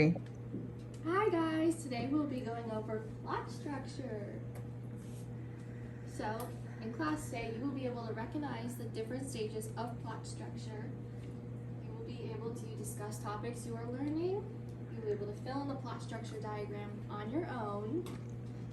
Hi guys, today we'll be going over plot structure. So, in class today, you will be able to recognize the different stages of plot structure. You will be able to discuss topics you are learning. You will be able to fill in the plot structure diagram on your own.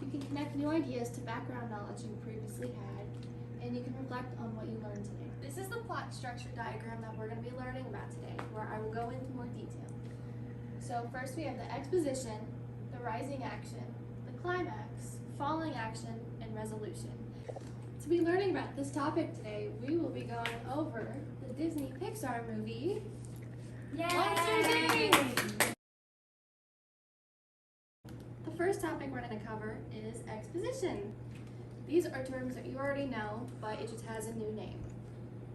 You can connect new ideas to background knowledge you previously had, and you can reflect on what you learned today. This is the plot structure diagram that we're going to be learning about today, where I will go into more detail. So first we have the exposition, the rising action, the climax, falling action, and resolution. To be learning about this topic today, we will be going over the Disney Pixar movie, Monsters, Inc. The first topic we're going to cover is exposition. These are terms that you already know, but it just has a new name.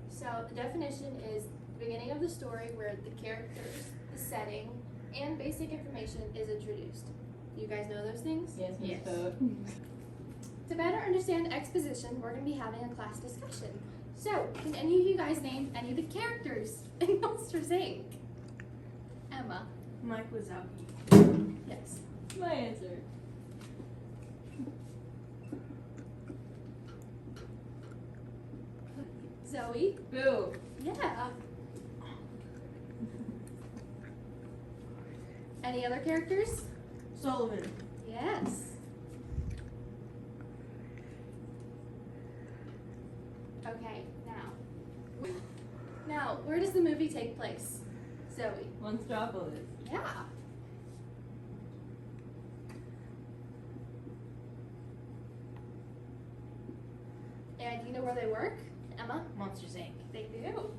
So the definition is the beginning of the story where the characters, the setting, and basic information is introduced. Do you guys know those things? Yes. To better understand exposition, we're going to be having a class discussion. So, can any of you guys name any of the characters in Monsters, Inc.? Emma. Mike Wazowski. Yes. My answer. Zoe. Boo. Yeah. Any other characters? Sullivan. Yes. Okay, now, where does the movie take place? Zoe. Monstropolis. Yeah. And do you know where they work? Emma? Monsters, Inc. They do.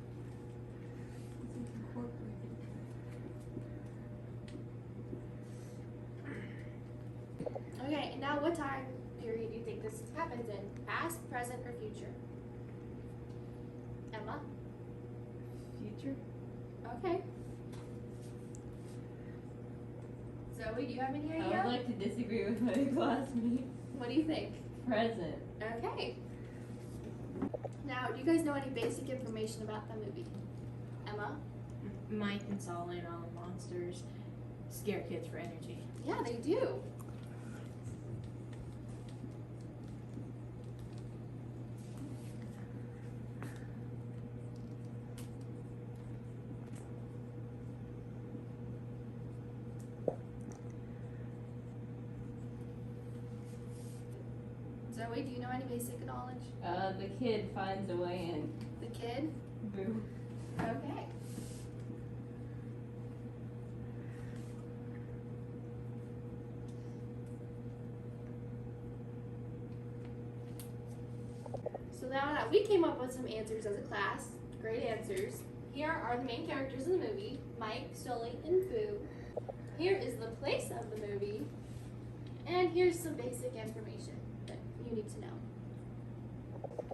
Okay, and now what time period do you think this happens in? Past, present, or future? Emma? Future. Okay. Zoe, do you have any I idea? would like to disagree with my classmate. What do you think? Present. Okay. Now, do you guys know any basic information about the movie? Emma? Mike and Sully and all the monsters scare kids for energy. Yeah, they do. Zoe, do you know any basic knowledge? The kid finds a way in. The kid? Boo. Okay. So now that we came up with some answers as a class, great answers, here are the main characters in the movie, Mike, Sully, and Boo. Here is the place of the movie, and here's some basic information that you need to know.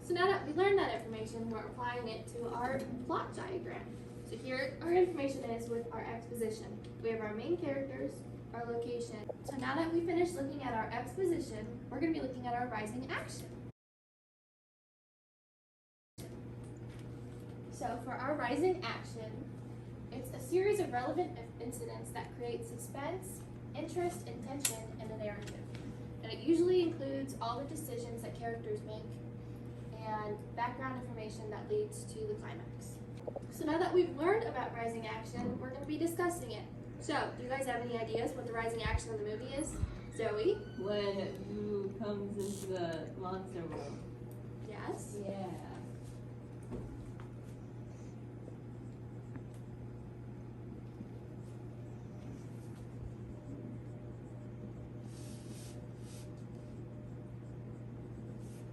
So now that we learned that information, we're applying it to our plot diagram. So here our information is with our exposition. We have our main characters, our location. So now that we finished looking at our exposition, we're going to be looking at our rising action. So for our rising action, it's a series of relevant incidents that create suspense, interest, and tension in the narrative. And it usually includes all the decisions that characters make and background information that leads to the climax. So now that we've learned about rising action, we're going to be discussing it. So, do you guys have any ideas what the rising action of the movie is? Zoe? When Boo comes into the monster world. Yes? Yeah.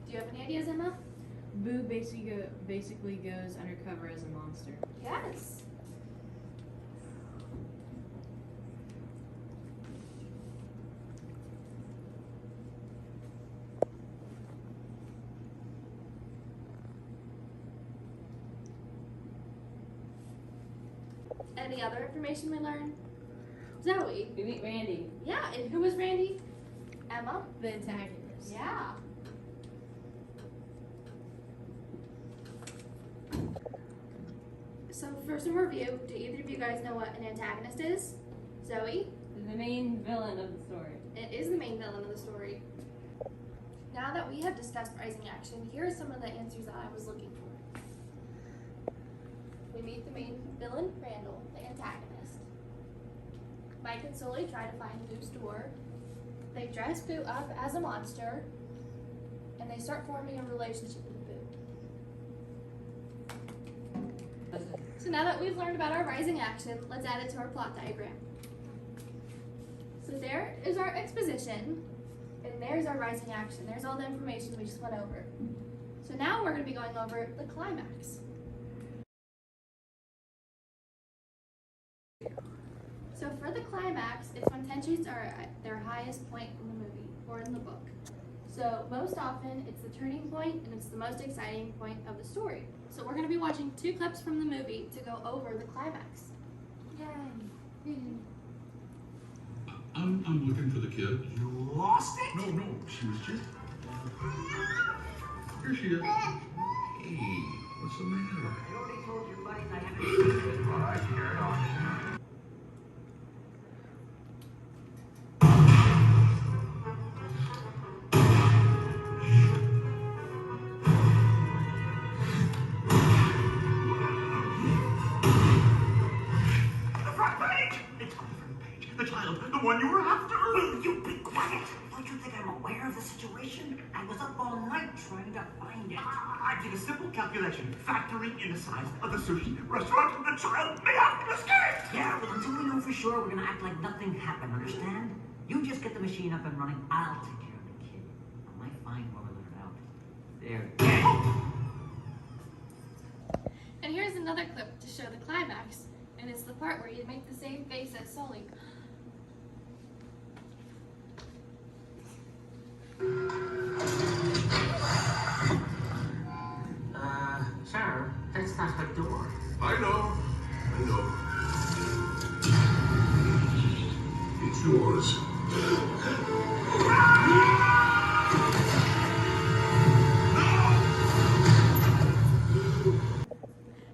Do you have any ideas, Emma? Boo basically goes undercover as a monster. Yes. Any other information we learned? Zoe? We meet Randy. Yeah, and who was Randy? Emma? The antagonist. Yeah. So for some review, do either of you guys know what an antagonist is? Zoe? The main villain of the story. It is the main villain of the story. Now that we have discussed rising action, here are some of the answers that I was looking for. We meet the main villain, Randall, the antagonist. Mike and Sully try to find Boo's door. They dress Boo up as a monster, and they start forming a relationship with Boo. So now that we've learned about our rising action, let's add it to our plot diagram. So there is our exposition, and there's our rising action. There's all the information we just went over. So now we're going to be going over the climax. So for the climax, it's when tensions are at their highest point in the movie or in the book. So most often, it's the turning point and it's the most exciting point of the story. So we're going to be watching 2 clips from the movie to go over the climax. Yay! I'm looking for the kid. You lost it? No, she was just... Here she is. Hey, what's the matter? I already told your buddies I haven't seen it. All right, carry on. The front page! It's on the front page. The child, the one you were after. Will you be quiet? Don't you think I'm aware of the situation? I was up all night trying to find it. I did a simple calculation, factoring in the size of the sushi restaurant. The child may have escaped. Yeah, well, until we know for sure, we're gonna act like nothing happened, understand? You just get the machine up and running. I'll take care of the kid. I might find whoever let her out. There. And here's another clip to show the climax, and it's the part where you make the same face as Sully. Sir, that's not the door. I know. It's yours.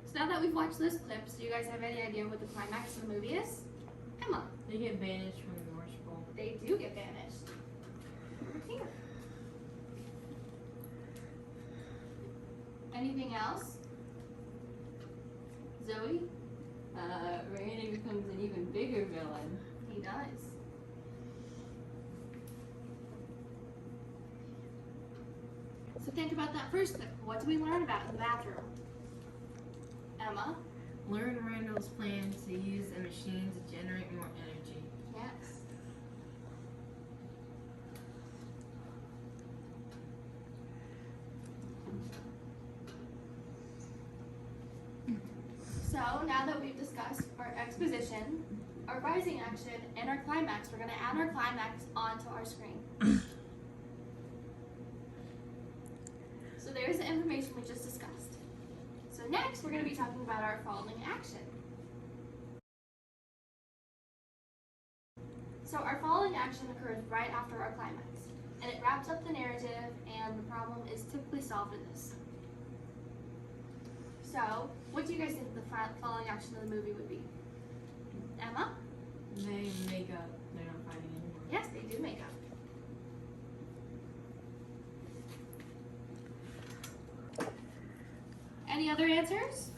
So now that we've watched those clips, do you guys have any idea what the climax of the movie is? Emma. They get banished from the North Pole. They do get banished. Over here. Anything else? Zoe? Randy becomes an even bigger villain. He does. So think about that first clip. What do we learn about in the bathroom? Emma? Learn Randall's plan to use the machine to generate more energy. Yes. So now that we've discussed our exposition, our rising action, and our climax, we're going to add our climax onto our screen. So there's the information we just discussed. So next, we're going to be talking about our following action. So our following action occurs right after our climax, and it wraps up the narrative, and the problem is typically solved in this. So, what do you guys think the following action of the movie would be? Emma? They make up. They're not fighting anymore. Yes, they do make up. Any other answers?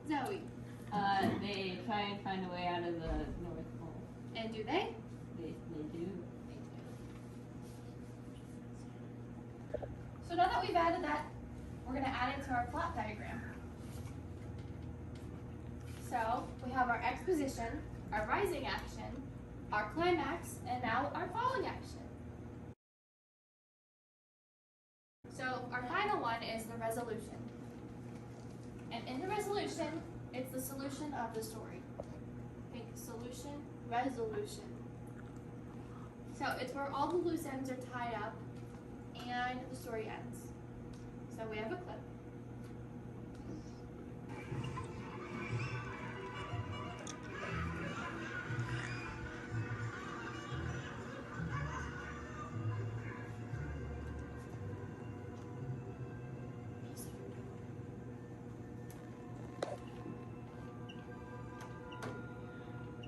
Zoe? They try and find a way out of the North Pole. And do they? They do. So now that we've added that, we're going to add it to our plot diagram. So we have our exposition, our rising action, our climax, and now our falling action. So our final one is the resolution. And in the resolution, it's the solution of the story. Think solution, resolution. So it's where all the loose ends are tied up and the story ends. So we have a clip.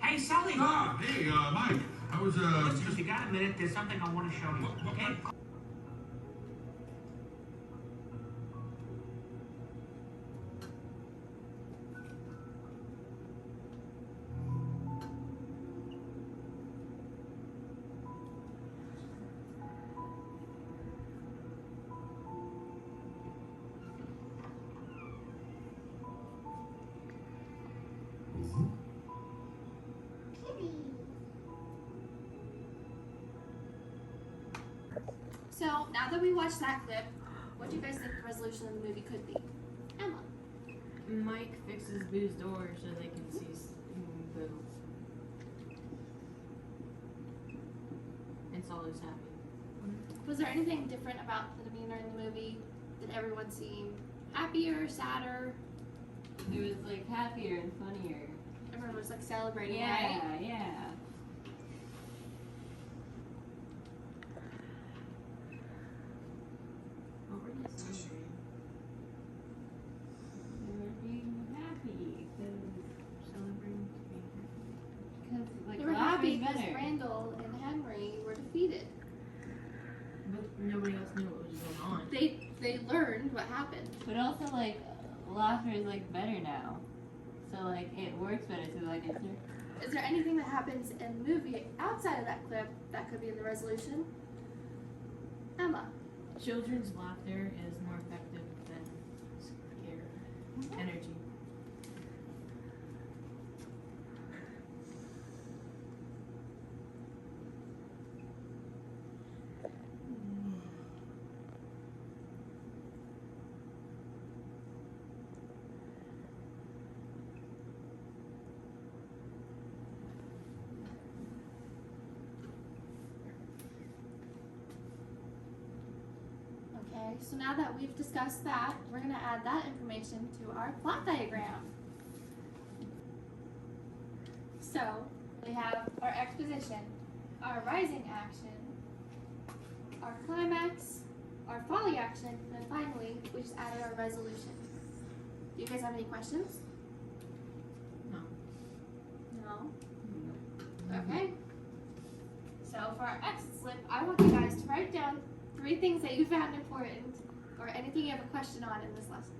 Hey, Sally. Ah, hey, Mike. I was, Listen, if you got a minute, there's something I want to show you. Okay? So now that we watched that clip, what do you guys think the resolution of the movie could be? Emma. Mike fixes Boo's door so they can see Boo. And Solo's happy. Was there anything different about the demeanor in the movie? Did everyone seem happier, sadder? It was like happier and funnier. Everyone was like celebrating, Yeah, right? yeah. What were they celebrating? They were being happy Celebrating to be happy. because like They were life happy is because better. Randall and Henry were defeated. But nobody else knew what was going on. They learned what happened. But also like laughter is like better now. So like it works better. So like it's Is there anything that happens in the movie outside of that clip that could be in the resolution? Emma. Children's laughter is more effective than scare energy. Okay, so now that we've discussed that, we're going to add that information to our plot diagram. So, we have our exposition, our rising action, our climax, our folly action, and then finally, we just added our resolution. Do you guys have any questions? No. No? Okay. So for our exit slip, I want you guys to write down 3 things that you found important or anything you have a question on in this lesson.